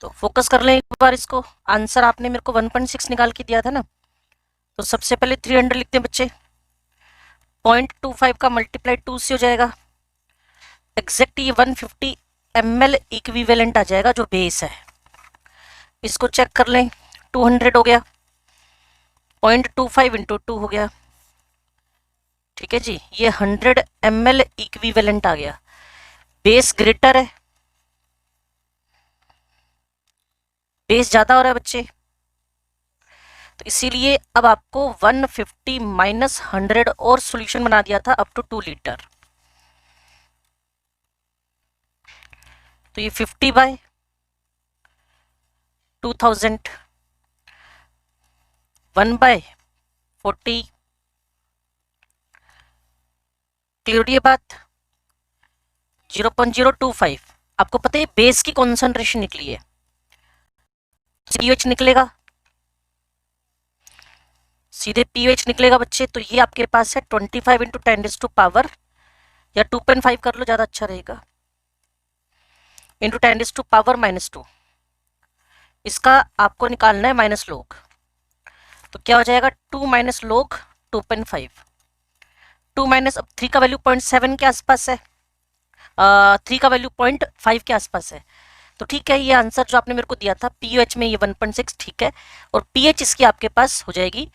तो फोकस कर लें एक बार इसको। आंसर आपने मेरे को 1.6 निकाल के दिया था ना, तो सबसे पहले 300 लिखते हैं बच्चे। 0.25 का मल्टीप्लाई 2 से हो जाएगा, एग्जैक्ट ये 150 ml इक्विवेलेंट आ जाएगा जो बेस है। इसको चेक कर लें, 200 हो गया, 0.25 इंटू 2 हो गया। ठीक है जी, ये 100 ml इक्विवेलेंट आ गया। बेस ग्रेटर है, बेस ज्यादा हो रहा है बच्चे, तो इसीलिए अब आपको 150 माइनस 100 और सॉल्यूशन बना दिया था अप टू 2 लीटर। तो ये 50/2000, 1/40। क्लियर ये बात? 0.025। आपको पता है बेस की कॉन्सेंट्रेशन निकली है, पीएच निकलेगा, सीधे पीएच निकलेगा बच्चे। तो ये आपके पास है 25 इंटू 10⁻⁻, या 2.5 कर लो, ज्यादा अच्छा रहेगा, इंटू 10⁻⁻²। इसका आपको निकालना है माइनस लोग, तो क्या हो जाएगा 2 माइनस लोग 2.5। 2 माइनस, अब 3 का वैल्यू 0.7 के आसपास है, 3 का वैल्यू 0.5 के आसपास है। तो ठीक है, ये आंसर जो आपने मेरे को दिया था पीओएच में, ये 1.6 ठीक है। और पीएच इसकी आपके पास हो जाएगी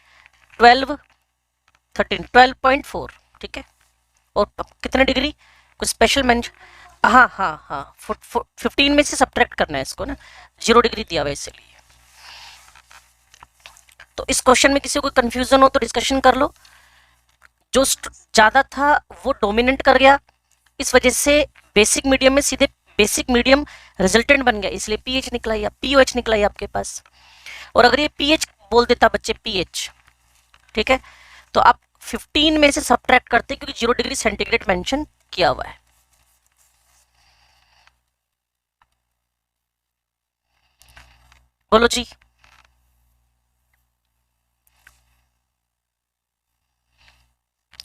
12.4। ठीक है। और कितने डिग्री, कुछ स्पेशल मेंशन? हाँ हाँ हाँ, 15 में से सब्ट्रैक्ट करना है इसको ना, 0 डिग्री दिया हुआ है इसलिए। तो इस क्वेश्चन में किसी को कंफ्यूजन हो तो डिस्कशन कर लो। जो ज्यादा था वो डोमिनेंट कर गया, इस वजह से बेसिक मीडियम में सीधे बेसिक मीडियम रिजल्टेंट बन गया, इसलिए पीएच निकला या पीओएच निकला है आपके पास। और अगर ये पीएच बोल देता बच्चे पीएच, ठीक है, तो आप 15 में से सब्ट्रैक्ट करते क्योंकि 0 डिग्री सेंटीग्रेड मेंशन किया हुआ है। बोलो जी।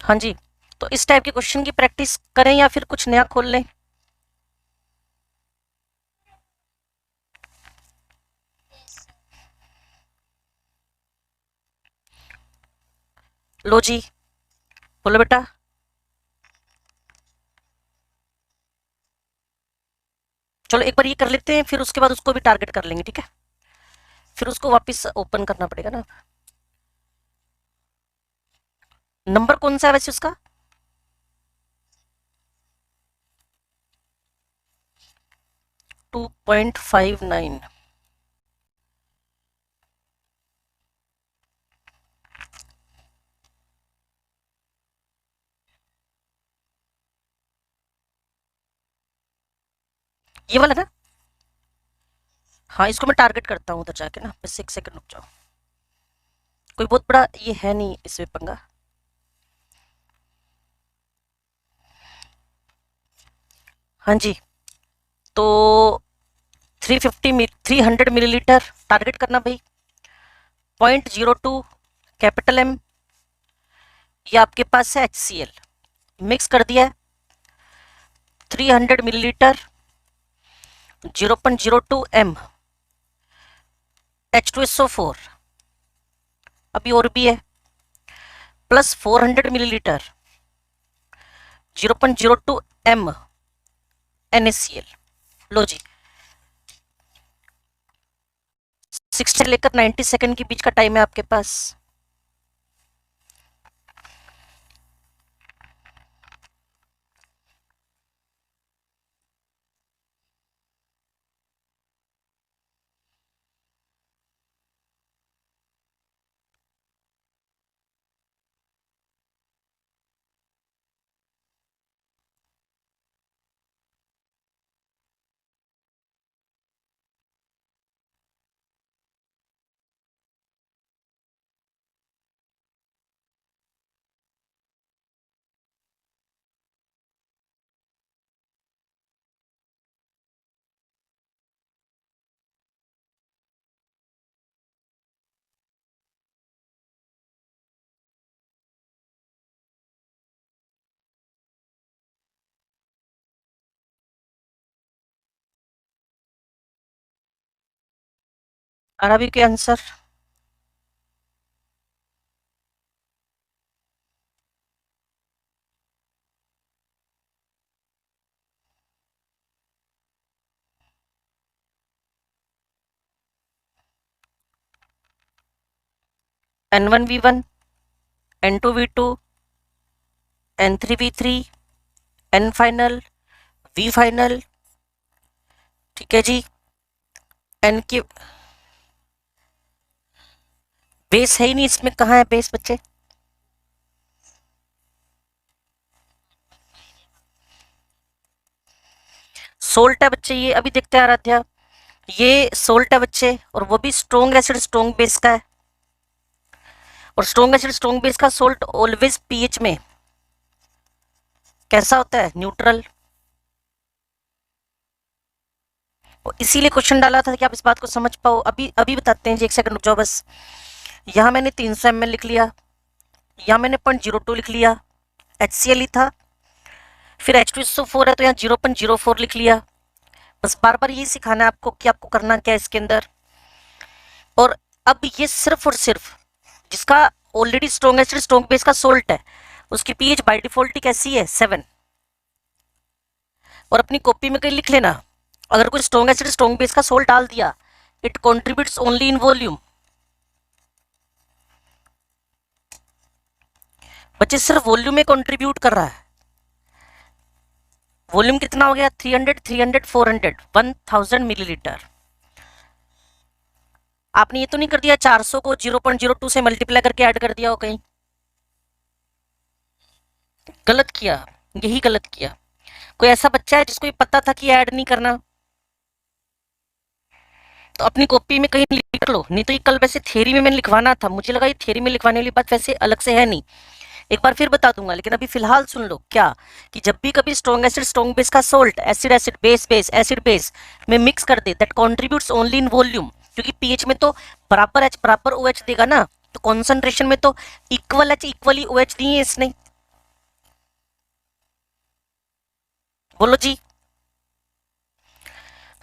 हाँ जी, तो इस टाइप के क्वेश्चन की प्रैक्टिस करें या फिर कुछ नया खोल लें? लो जी, बोलो बेटा। चलो एक बार ये कर लेते हैं, फिर उसके बाद उसको भी टारगेट कर लेंगे, ठीक है? फिर उसको वापस ओपन करना पड़ेगा ना। नंबर कौन सा है वैसे उसका? 2.59। ये वाला ना? हाँ, इसको मैं टारगेट करता हूँ उधर जाके ना, बस एक सेकंड रुक जाओ। कोई बहुत बड़ा ये है नहीं इसमें पंगा। हाँ जी, तो 300 मिलीलीटर टारगेट करना भाई। 0.02 कैपिटल एम, ये आपके पास है HCl, मिक्स कर दिया है। 300 मिलीलीटर 0.02 m H2SO4, अभी और भी है, प्लस 400 मिलीलीटर 0.02 m NaCl। लो जी, 60 से लेकर 90 सेकंड के बीच का टाइम है आपके पास। अरबी के answer N1V1, N2V2, N3V3, N final, V final. ठीक है जी। N की बेस है ही नहीं इसमें, कहाँ है बेस बच्चे? सोल्ट है बच्चे, ये अभी देखते हैं आराध्या। ये सोल्ट है बच्चे, और वो भी स्ट्रॉन्ग एसिड स्ट्रॉन्ग बेस का है। और स्ट्रॉन्ग एसिड स्ट्रॉन्ग बेस का सोल्ट ऑलवेज पीएच में कैसा होता है? न्यूट्रल। इसीलिए क्वेश्चन डाला था कि आप इस बात को समझ पाओ। अभी अभी बताते हैं जी, एक सेकंड रुक जाओ बस। यहाँ मैंने 300 ml लिख लिया, यहाँ मैंने 0.02 लिख लिया, HCl ही था। फिर H2SO4 है तो यहाँ 0.04 लिख लिया। बस बार बार यही सिखाना है आपको कि आपको करना क्या है इसके अंदर। और अब ये सिर्फ और सिर्फ जिसका already strong acid strong base का सोल्ट है, उसकी पीएच बाय डिफॉल्ट ही कैसी है? 7। और अपनी कॉपी में कहीं लिख लेना, अगर कोई स्ट्रॉन्ग एसिड स्ट्रॉन्ग बेस का सोल्ट डाल दिया, it contributes only in volume. बच्चे सिर्फ वॉल्यूम में कंट्रीब्यूट कर रहा है। वॉल्यूम कितना हो गया? 300, 300, 400, 1000 मिलीलीटर। आपने ये तो नहीं कर दिया 400 को 0.02 से मल्टीप्लाई करके ऐड कर दिया हो कहीं? गलत किया, यही गलत किया। कोई ऐसा बच्चा है जिसको ये पता था कि ऐड नहीं करना? तो अपनी कॉपी में कहीं लिख लो, नहीं तो ये कल वैसे थ्योरी में मैंने लिखवाना था, मुझे लगा ये थ्योरी में लिखवाने वाली बात वैसे अलग से है नहीं। एक बार फिर बता दूंगा, लेकिन अभी फिलहाल सुन लो क्या, कि जब भी कभी स्ट्रॉन्ग एसिड स्ट्रॉन्ग बेस का salt acid acid base base acid base में मिक्स कर दे, that contributes only in volume. क्योंकि पीएच में तो बराबर एच बराबर ओ एच देगा ना, तो कॉन्सेंट्रेशन में तो equal H equally O H दी है इसने। बोलो जी।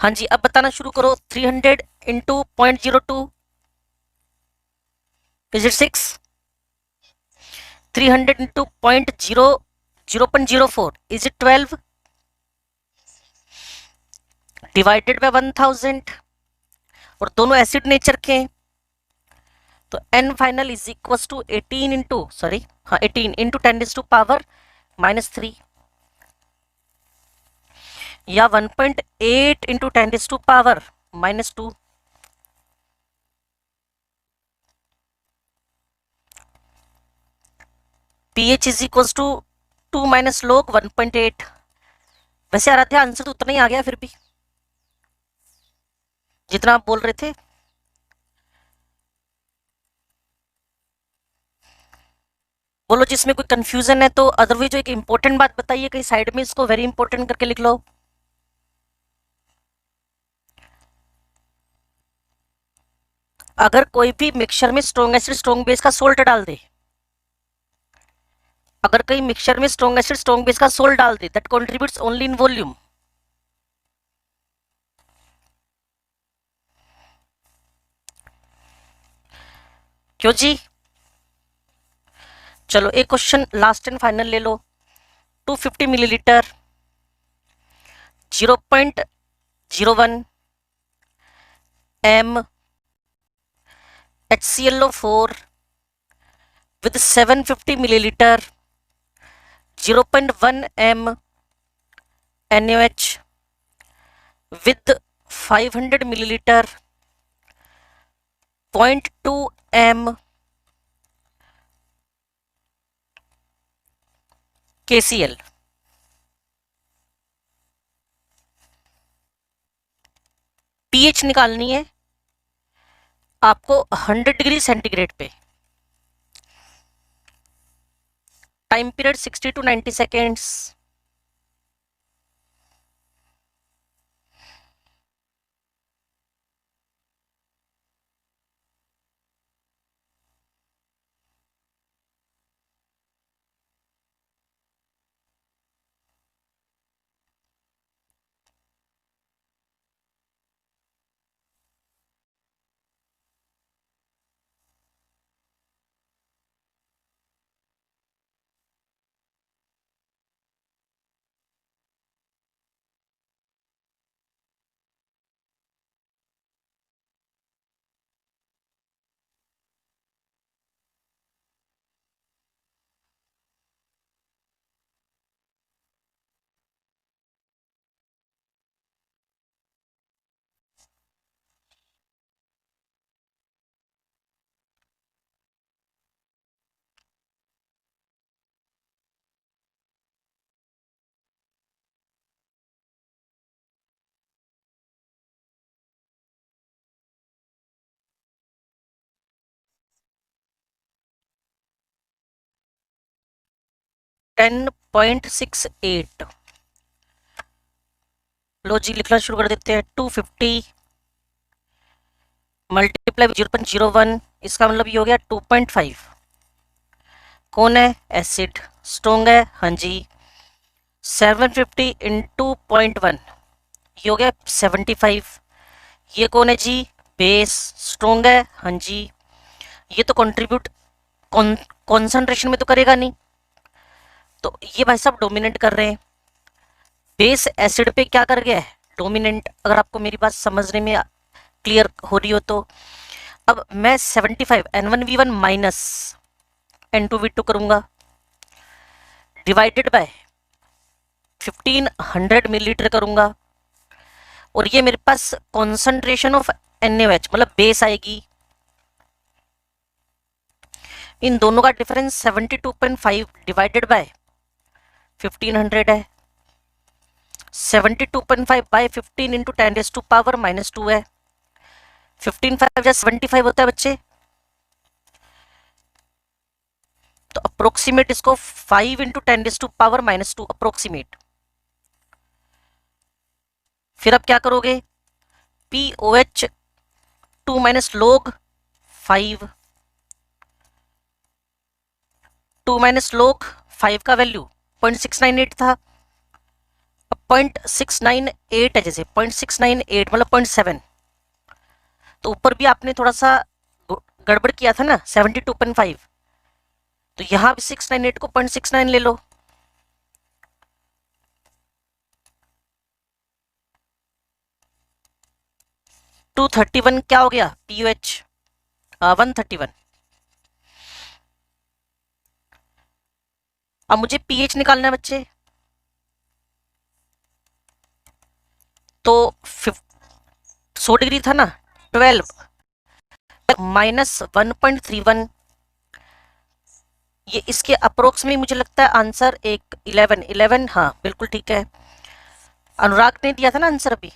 हाँ जी, अब बताना शुरू करो। 300 into 0.02 is it 6? 300 into 0.04 is it 12? Divided by 1000, और दोनों एसिड नेचर के हैं, तो N final is equal to 18 into sorry हाँ 18 इंटू 10⁻³ या 1.8 into 10⁻²। pH is equal to 2 minus log 1.8। वैसे आराध्या आंसर तो उतना ही आ गया फिर भी जितना आप बोल रहे थे। बोलो जिसमें कोई कंफ्यूजन है तो, अदरवाइज जो एक इंपॉर्टेंट बात बताइए कहीं साइड में, इसको वेरी इंपॉर्टेंट करके लिख लो। अगर कोई भी मिक्सचर में स्ट्रॉन्ग एसिड स्ट्रॉन्ग बेस का सोल्ट डाल दे, अगर कहीं मिक्सचर में स्ट्रॉन्ग एसिड स्ट्रॉन्ग बेस का सोल्ट डाल दे, that contributes only in volume. क्यों जी? चलो एक क्वेश्चन लास्ट एंड फाइनल ले लो। 250 millilitre 0.01 m HClO4 with 750 milliliter 0.1 m NaOH with 500 milliliter 0.2 m KCl। PH निकालनी है आपको 100 डिग्री सेंटीग्रेड पे। Time period 60 to 90 seconds. 10.68। लो जी लिखना शुरू कर देते हैं। 250 मल्टीप्लाई 0.01, इसका मतलब ये हो गया 2.5। कौन है? एसिड। स्ट्रोंग है? हाँ जी। 750 इंटू 0.1, ये हो गया 75। ये कौन है जी? बेस। स्ट्रोंग है? हाँ जी। ये तो कंट्रीब्यूट कॉन्सेंट्रेशन में तो करेगा नहीं, तो ये भाई साहब डोमिनेट कर रहे हैं। बेस एसिड पे क्या कर गया है? डोमिनेंट। अगर आपको मेरी बात समझने में क्लियर हो रही हो तो अब मैं 75 N1V1 माइनस N2V2 करूंगा, डिवाइडेड बाय 1500 मिलीलीटर करूंगा, और ये मेरे पास कॉन्सेंट्रेशन ऑफ NaOH मतलब बेस आएगी। इन दोनों का डिफरेंस 72.5 डिवाइडेड बाय 1500 है। 72.5 बाय 15 इंटू 10⁻⁻² है। 15×5 75 होता है बच्चे, तो अप्रोक्सीमेट इसको 5 इंटू 10⁻⁻² अप्रोक्सीमेट। फिर अब क्या करोगे? POH 2 minus log 5, 2 minus log 5 का वैल्यू 0.698 था, अब 0.698 है, जैसे 0.698 मतलब 0.7, तो ऊपर भी आपने थोड़ा सा गड़बड़ किया था ना 72.5, तो यहां भी 698 को 0.69 ले लो। टू 31 क्या हो गया? POH 131। अब मुझे pH निकालना है बच्चे, तो 100 डिग्री था ना, 12 माइनस 1.31, ये इसके अप्रोक्स में मुझे लगता है आंसर एक 11, हाँ बिल्कुल ठीक है। अनुराग ने दिया था ना आंसर अभी।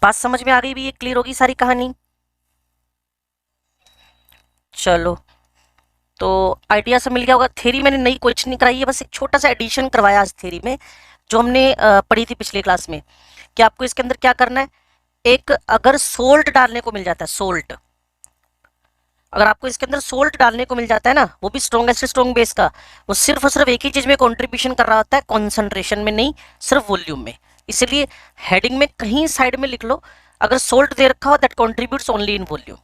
बात समझ में आ गई भी? ये क्लियर होगी सारी कहानी? चलो, तो आइडिया से मिल गया होगा। थ्योरी मैंने नई कुछ नहीं कराई है, बस एक छोटा सा एडिशन करवाया आज थ्योरी में, जो हमने पढ़ी थी पिछले क्लास में, कि आपको इसके अंदर क्या करना है। एक अगर सोल्ट डालने को मिल जाता है, सोल्ट, अगर आपको इसके अंदर सोल्ट डालने को मिल जाता है ना, वो भी स्ट्रॉन्ग एसिड स्ट्रॉन्ग बेस का, वो सिर्फ और सिर्फ एक ही चीज में कॉन्ट्रीब्यूशन कर रहा होता है, कॉन्सेंट्रेशन में नहीं, सिर्फ वॉल्यूम में। इसलिए हेडिंग में कहीं साइड में लिख लो, अगर सोल्ट दे रखा हो that contributes only in volume.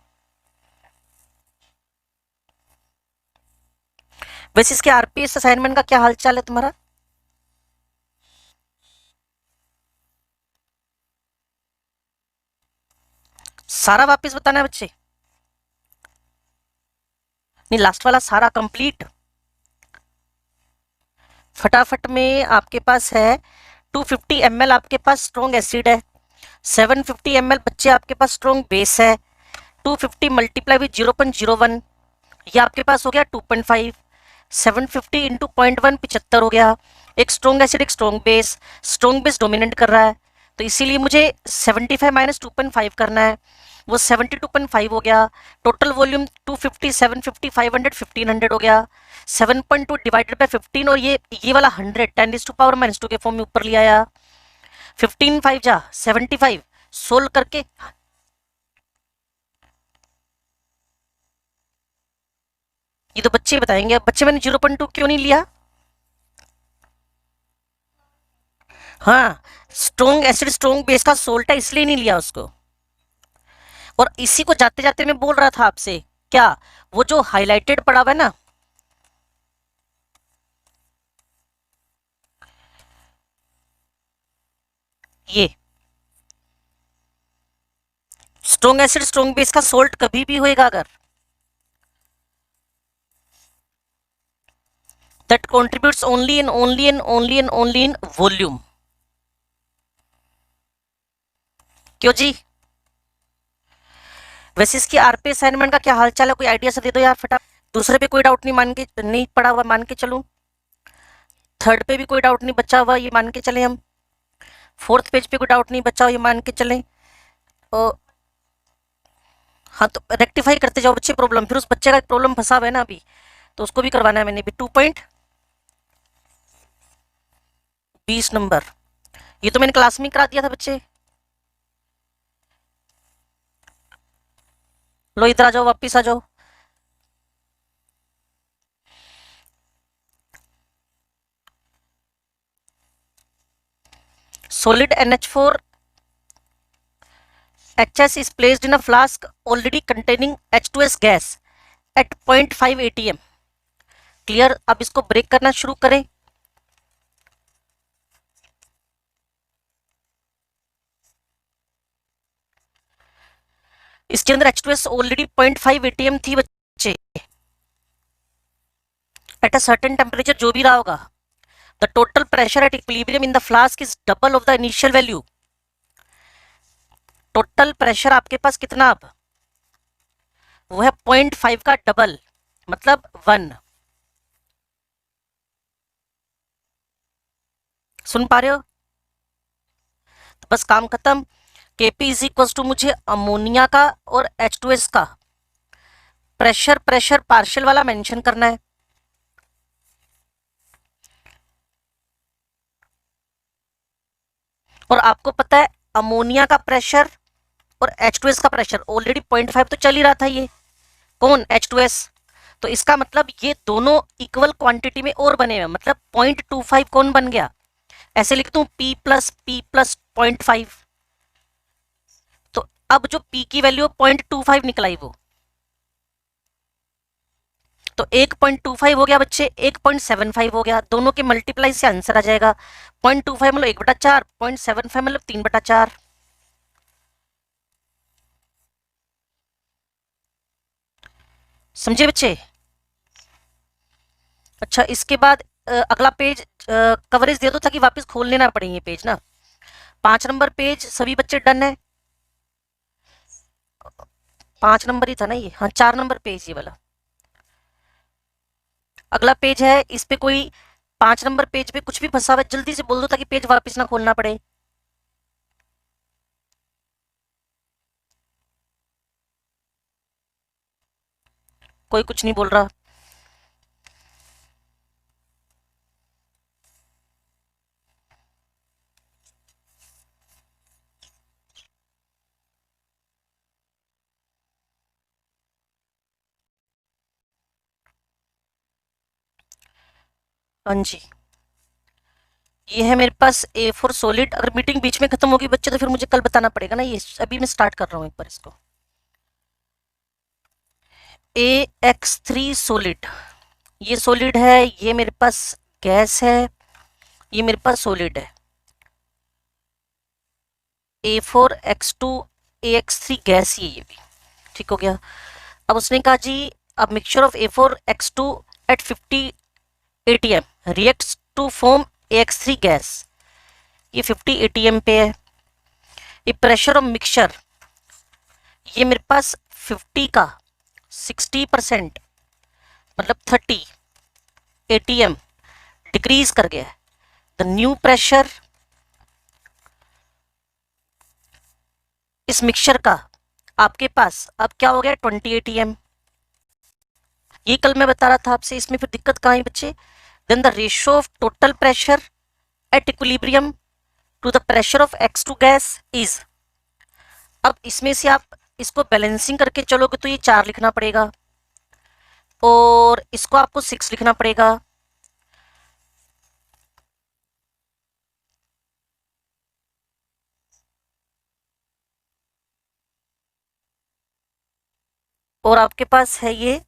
वैसे इसके आरपीएस असाइनमेंट का क्या हालचाल है तुम्हारा? सारा वापस बताना है बच्चे? नहीं, लास्ट वाला सारा कंप्लीट। फटाफट में आपके पास है 250 ml आपके पास स्ट्रॉन्ग एसिड है, 750 ml बच्चे आपके पास स्ट्रॉन्ग बेस है, 250 मल्टीप्लाई विद 0.01, ये आपके पास हो गया 2.5, 750 इंटू 0.1 75 हो गया। एक स्ट्रॉन्ग एसिड एक स्ट्रॉन्ग बेस डोमिनेट कर रहा है, तो इसीलिए मुझे 75 माइनस 2.5 करना है, वो 72.5 हो गया। टोटल वॉल्यूम 250 750 500 1500 हो गया। 7.2 डिवाइडेड बाय 15, और ये वाला 100 10⁻⁻² के फॉर्म में ऊपर लिया आया। 15 5 जा 75 सोल्व करके, ये तो बच्चे बताएंगे। अब बच्चे मैंने 0.2 क्यों नहीं लिया? हाँ, स्ट्रॉन्ग एसिड स्ट्रॉन्ग बेस का सोल्ट है इसलिए नहीं लिया उसको। और इसी को जाते जाते मैं बोल रहा था आपसे, क्या वो जो हाईलाइटेड पड़ा हुआ है ना, ये स्ट्रॉन्ग एसिड स्ट्रॉन्ग बेस का सोल्ट कभी भी होएगा अगर that contributes only in volume। क्यों जी? वैसे इसकी आरपी असाइनमेंट का क्या हालचाल है? कोई आइडिया से दे दो यार फटाफट। दूसरे पे कोई डाउट नहीं पड़ा हुआ मान के चलूं, थर्ड पे भी कोई डाउट नहीं बचा हुआ ये मान के चले हम, फोर्थ पेज पे कोई डाउट नहीं बचा हुआ ये मान के चले, हाँ तो रेक्टिफाई करते जाओ बच्चे प्रॉब्लम, फिर उस बच्चे का एक प्रॉब्लम फंसा हुआ है ना अभी, तो उसको भी करवाना है मैंने भी। 2.20 नंबर, ये तो मैंने क्लास में करा दिया था बच्चे। लो इधर आ जाओ, वापिस आ जाओ। solid NH4 HS is placed in a flask already containing H2S gas at 0.5 atm। Clear, अब इसको ब्रेक करना शुरू करें। इसके अंदर H2S ऑलरेडी 0.5 atm थी बच्चे, एट अ सर्टेन टेम्परेचर जो भी रहा होगा। The total pressure at equilibrium in the flask is double of the initial value. Total pressure आपके पास कितना अब, वो है 0.5 का डबल, मतलब 1। सुन पा रहे हो? तो बस काम खत्म। Kp इज इक्वल टू मुझे अमोनिया का और H2S का प्रेशर पार्शियल वाला मेंशन करना है। और आपको पता है अमोनिया का प्रेशर और H2S का प्रेशर ऑलरेडी 0.5 तो चल ही रहा था, ये कौन, H2S। तो इसका मतलब ये दोनों इक्वल क्वांटिटी में और बने हुए, मतलब 0.25 कौन बन गया, ऐसे लिख दूं P प्लस 0.5। तो अब जो P की वैल्यू 0.25 निकलाई वो, तो 1.25 हो गया बच्चे, 1.75 हो गया, दोनों के मल्टीप्लाई से आंसर आ जाएगा। 0.25 मतलब 1/4, 0.75 मतलब 3/4। समझे बच्चे? अच्छा, इसके बाद अगला पेज कवरेज दे दो ताकि वापस खोलने ना पड़े ये पेज ना। 5 नंबर पेज सभी बच्चे डन है? 5 नंबर ही था ना ये, हाँ 4 नंबर पेज ये वाला। अगला पेज है, इस पे कोई 5 नंबर पेज पे कुछ भी फंसा हुआ है जल्दी से बोल दो ताकि पेज वापस ना खोलना पड़े। कोई कुछ नहीं बोल रहा। हाँ जी, ये है मेरे पास A4 सॉलिड। अगर मीटिंग बीच में खत्म होगी बच्चे तो फिर मुझे कल बताना पड़ेगा ना, ये अभी मैं स्टार्ट कर रहा हूँ एक बार इसको। AX3 सॉलिड, ये सॉलिड है, ये मेरे पास गैस है, ये मेरे पास सॉलिड है। A4X2 AX3 गैस ही है ये भी, ठीक हो गया। अब उसने कहा जी अब mixture of A4X2 at 50 atm reacts to form AX3 gas, ये 50 atm पे है। ये प्रेशर ऑफ मिक्सचर, ये मेरे पास 50 का 60% मतलब 30 atm डिक्रीज कर गया है। द न्यू प्रेशर इस मिक्सचर का आपके पास अब क्या हो गया, 20 atm। ये कल मैं बता रहा था आपसे, इसमें फिर दिक्कत कहाँ है बच्चे। Then the ratio of total pressure at equilibrium to the pressure of X2 gas is. अब इसमें से आप इसको बैलेंसिंग करके चलोगे तो ये 4 लिखना पड़ेगा और इसको आपको 6 लिखना पड़ेगा। और आपके पास है ये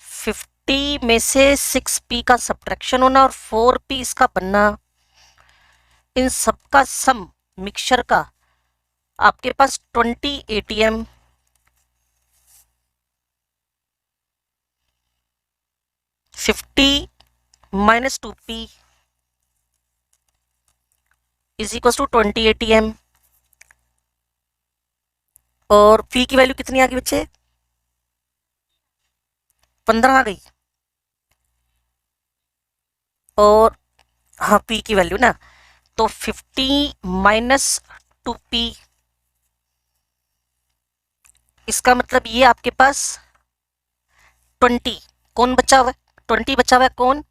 50 में से 6p का सब्ट्रैक्शन होना और 4p इसका बनना, इन सबका सम मिक्सचर का आपके पास 20 atm। -2p is equal to 20 atm। और p की वैल्यू कितनी आ गई बच्चे, 15 आ गई। और हाँ p की वैल्यू ना, तो 50 -2p इसका मतलब ये आपके पास 20 कौन बचा हुआ है, 20 बचा हुआ है कौन,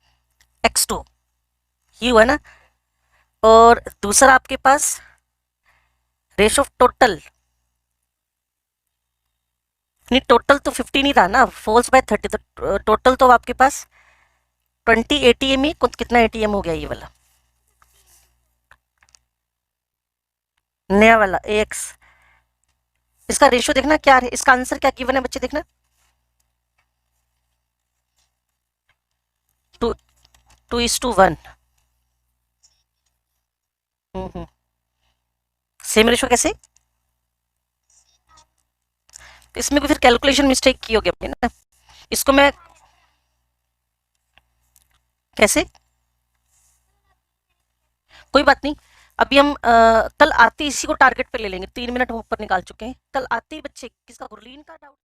x2 ये हुआ ना। और दूसरा आपके पास रेशो ऑफ टोटल, नहीं टोटल तो 50 नहीं रहा ना, फोल्स बाय 30, तो टोटल तो आपके पास 20 ATM ही, कितना ATM हो गया ये वाला नया वाला AX। इसका रेशियो देखना क्या है, इसका आंसर क्या गिवन है बच्चे, देखना 2:1। सेम रेशियो कैसे, इसमें भी फिर कैलकुलेशन मिस्टेक की होगी अपने ना। इसको मैं कैसे, कोई बात नहीं, अभी हम कल आते इसी को टारगेट पे ले लेंगे। 3 मिनट हम ऊपर निकाल चुके हैं, कल आते ही बच्चे किसका गुरलीन का डाउट